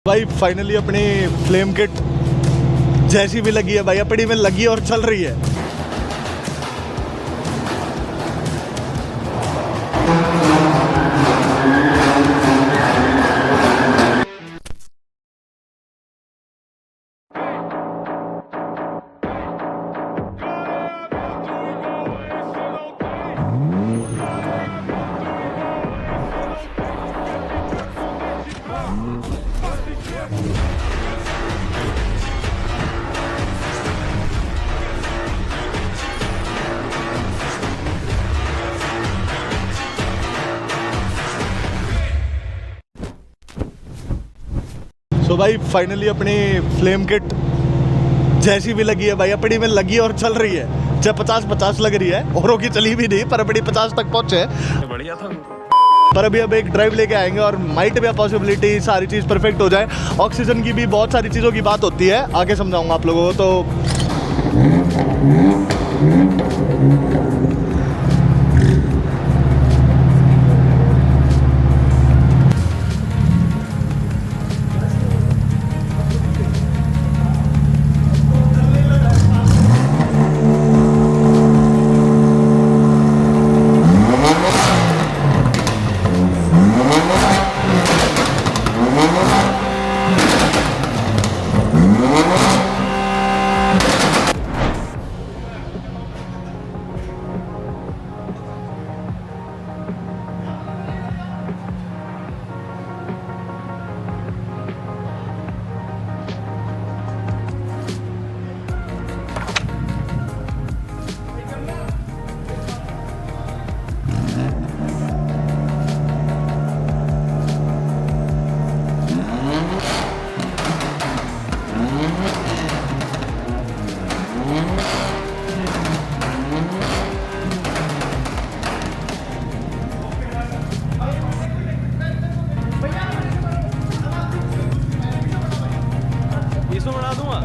भाई फाइनली अपनी flame kit जैसी भी लगी है भाई, अपनी में लगी और चल रही है। तो भाई फाइनली अपनी फ्लेम किट जैसी भी लगी है भाई, अपनी में लगी और चल रही है। चाहे 50-50 लग रही है, औरों की चली भी नहीं, पर अपनी 50 तक पहुंचे। बढ़िया था। पर अभी अब एक ड्राइव लेके आएंगे और माइट भी पॉसिबिलिटी सारी चीज़ परफेक्ट हो जाए। ऑक्सीजन की भी बहुत सारी चीज़ों की बात होती है, आगे समझाऊंगा आप लोगों को। तो इसमें बना दूंगा।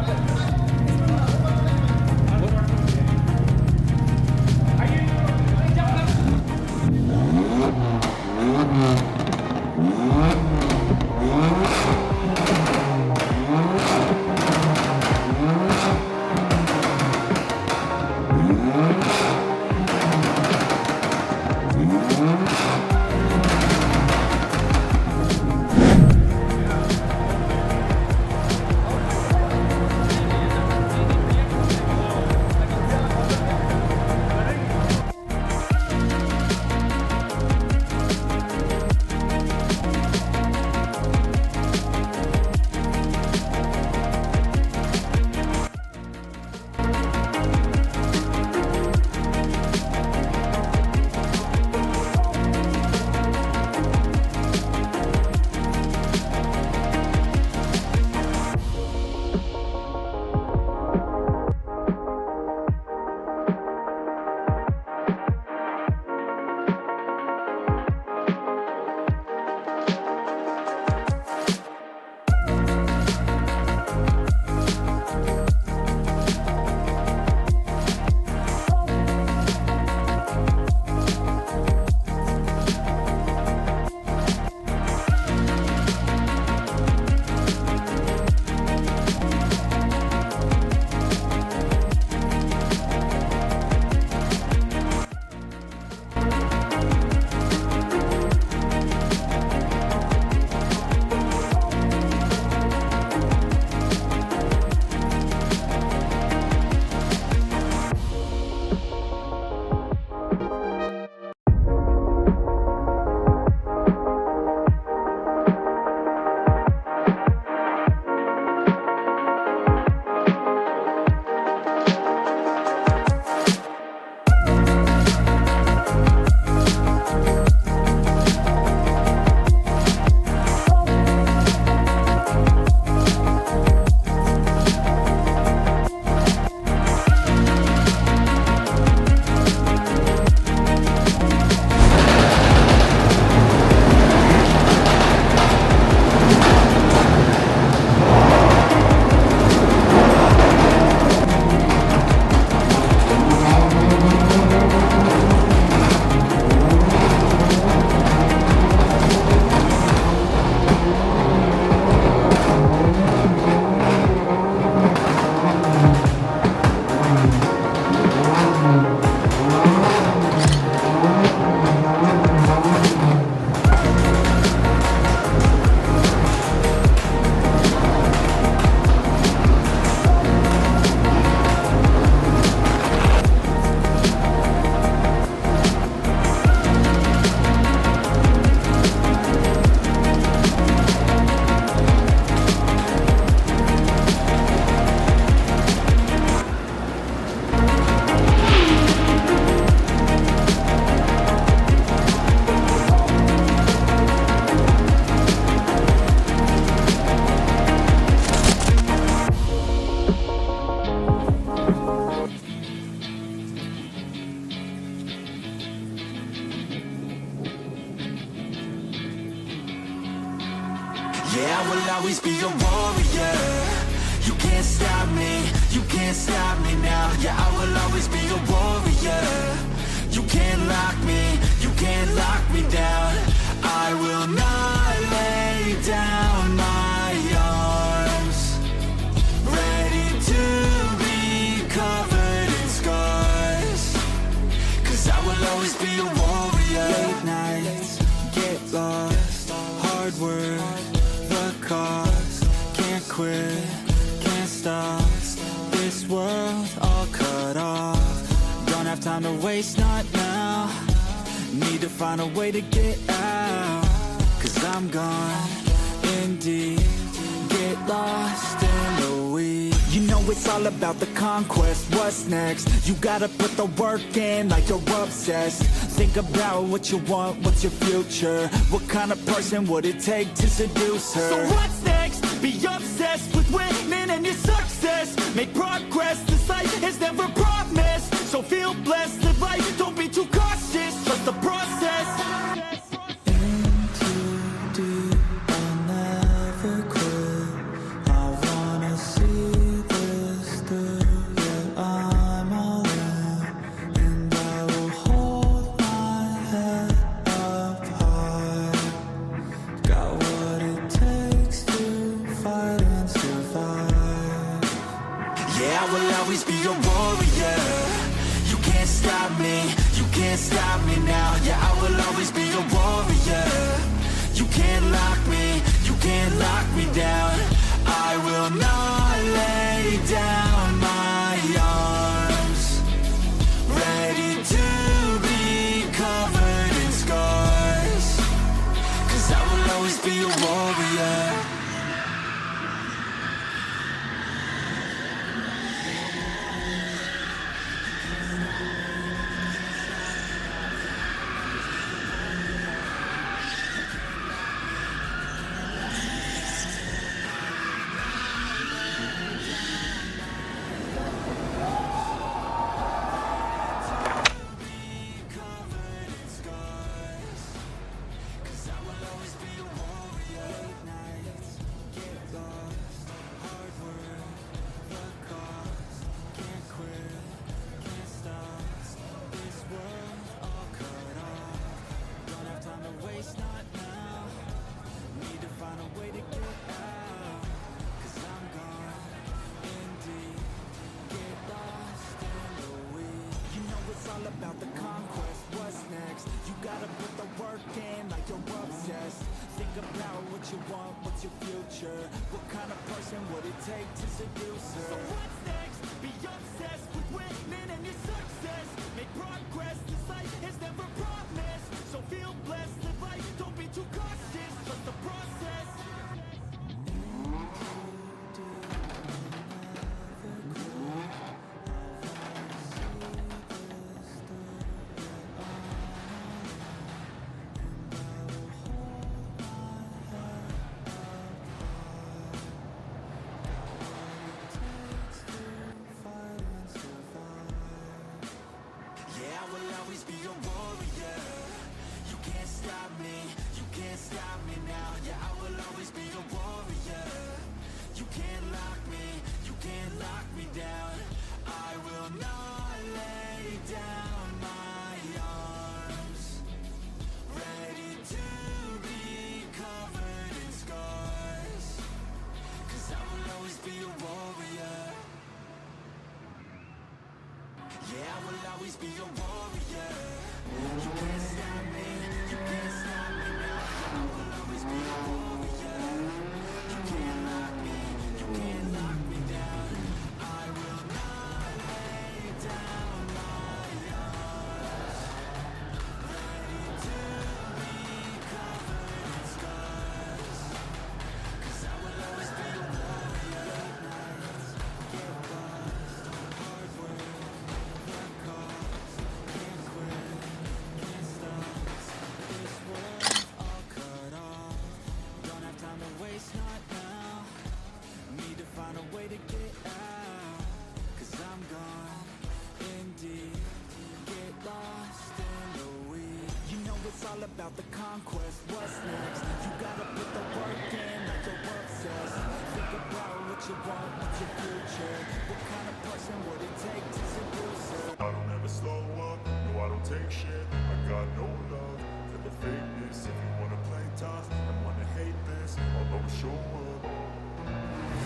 warrior. You can't stop me, you can't stop me now. Yeah, I will always be a warrior. You can't lock me, you can't lock me down. I will not lay down my arms. Ready to be covered in scars. 'Cause I will always be a warrior. Late nights, get lost, hard work, the cost. Can't quit, can't stop. This world all cut off. Don't have time to waste, not now. Need to find a way to get out. 'Cause I'm gone in deep. Get lost in the weeds. You know it's all about the conquest. What's next? You gotta put the work in like you're obsessed. Think about what you want, what's your future? What kind of person would it take to seduce her? So what's next? Be obsessed with winning and your success. Make progress, this life is never promised. So feel blessed, live life, don't be too cautious. Trust the process. In too deep, I'll never quit. I wanna see this through. Yeah, I'm all in, and I will hold my head up high. Got what it takes to fight and survive. Yeah, I will always be a warrior. You can't stop me, you can't stop me now. Yeah, I will always be a warrior. You can't lock me, you can't lock me down. I will not lay down my arms. Ready to be covered in scars. 'Cause I will always be a warrior. About the conquest, what's next? You gotta put the work in like you're obsessed. Think about what you want, what's your future? What kind of person would it take to seduce her? So what's next? Be obsessed with winning and your success. Make progress, this life is never promised. So feel blessed, live life, don't be too cautious. Trust the process. Be a warrior. You can't stop me, you can't stop me now. Yeah, I will always be a warrior. You can't lock me, you can't lock me down. I will not lay down my arms. Ready to be covered in scars. 'Cause I will always be a warrior. Yeah, I will always be a warrior. You can't stop me, you can't stop me now. I will always be a warrior. You can't lock me, you can't lock me down. I will not lay down my arms. Ready to be covered in scars. 'Cause I will always be a warrior. Late nights, get lost, hard work. Find a way to get out. 'Cause I'm gone in deep. Get lost in the weeds. You know it's all about the conquest. What's next? You gotta put the work in like you're obsessed. you want, what's your future? What kind of person would it take to seduce her? I don't ever slow up, no I don't take shit. I got no love for the fakeness. If you wanna play tough and wanna hate this, I'll always show up.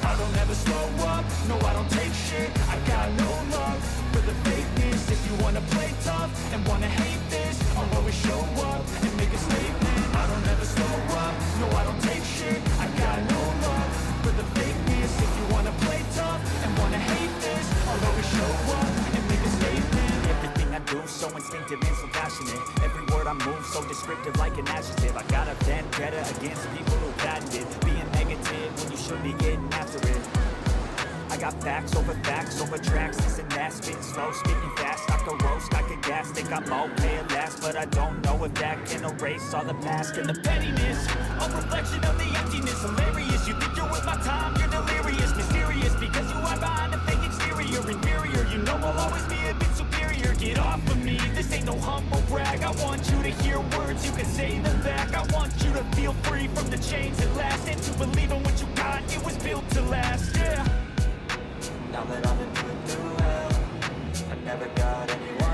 I don't ever slow up, no I don't take shit. I got no love for the fakeness. If you wanna play tough and wanna hate this, I'll always show up and make a statement. I don't ever slow up, no I don't take shit. I got no love for the fakeness. If you wanna play tough and wanna hate this, I'll always show up and make a statement. Everything I do so instinctive and so passionate. Every word I move so descriptive like an adjective. I got a vendetta against people who patented being negative when you should be getting after it. I got facts over tracks, this and that. Spitting slow, spitting fast, I could roast, I could gas. Think I'm okay at last, but I don't know if that can erase all the past. And the pettiness, a reflection of the emptiness. Hilarious, you think you're with my time, you're delirious. Mysterious, because you hide behind a fake exterior. Inferior, you know I'll always be a bit superior. Get off of me, this ain't no humble brag. I want you to hear words, you can say them back. I want you to feel free from the chains that last, and to believe in what you got, it was built to last, yeah. Now that I've been put through hell, I never got anyone